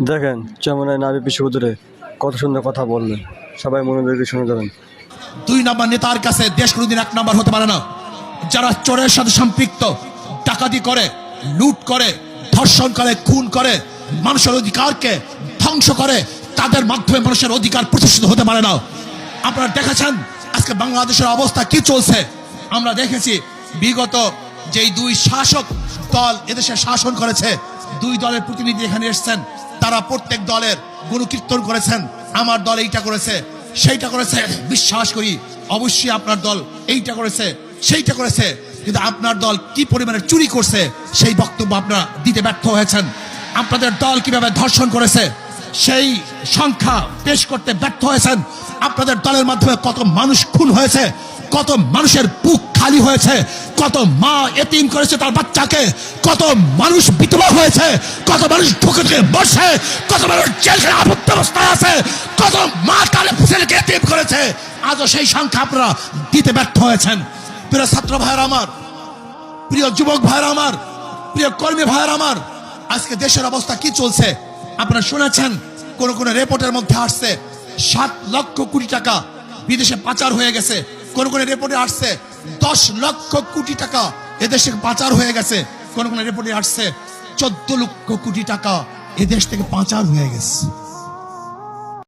দেখেন যমুনায় নাবি বিশ্ববিদ্যালয়ে কত সুন্দর কথা বললেন, সবাই মনোযোগ দিয়ে শুনে যাবেন। 2 নম্বর নেতার কাছে দেশ কোনোদিন 1 নম্বর হতে পারে না। যারা চোরের সাথে সম্পৃক্ত, ডাকাতি করে, লুট করে, ধর্ষণ করে, খুন করে, মানুষের অধিকারকে ধ্বংস করে, তাদের মাধ্যমে মানুষের অধিকার প্রতিষ্ঠিত হতে পারে না। আপনারা দেখেছেন আজকে বাংলাদেশের অবস্থা কি চলছে। আমরা দেখেছি বিগত যেই 2 শাসক দল এদেশে শাসন করেছে, 2 দলের প্রতিনিধি এখানে এসেছেন, তারা প্রত্যেক দলের গুণকীর্তন করেছেন। আমার দল এইটা করেছে, সেইটা করেছে। বিশ্বাস করি অবশ্যই আপনার দল এইটা করেছে, সেইটা করেছে, কিন্তু আপনার দল কি পরিমাণে চুরি করছে সেই বক্তব্য আপনারা দিতে ব্যর্থ হয়েছেন। আপনাদের দল কিভাবে ধর্ষণ করেছে সেই সংখ্যা পেশ করতে ব্যর্থ হয়েছেন। আপনাদের দলের মাধ্যমে কত মানুষ খুন হয়েছে, কত মানুষের বুক খালি হয়েছে, কত মা এতিম করেছে তার বাচ্চাকে, কত মানুষ বিধবা হয়েছে, কত মানুষ ঢুকে ঢুকে মরছে, কত মানুষ জেলখানায় আবদ্ধ অবস্থায় আছে, কত মা তার ছেলেকে এতিম করেছে। আজও সেই সংখ্যা আপনারা দিতে ব্যর্থ হয়েছেন। প্রিয় ছাত্র ভাইয়েরা আমার, প্রিয় যুবক ভাইয়েরা আমার, প্রিয় কর্মী ভাইয়েরা আমার, আজকে দেশের অবস্থা কি চলছে আপনারা শুনেছেন। কোন কোন রিপোর্টের মধ্যে আসছে 7 লক্ষ কোটি টাকা বিদেশে পাচার হয়ে গেছে। কোন কোন রিপোর্টে আসছে 10 লক্ষ কোটি টাকা এদেশ থেকে পাচার হয়ে গেছে। কোন কোন রিপোর্টে আসছে 14 লক্ষ কোটি টাকা এদেশ থেকে পাচার হয়ে গেছে।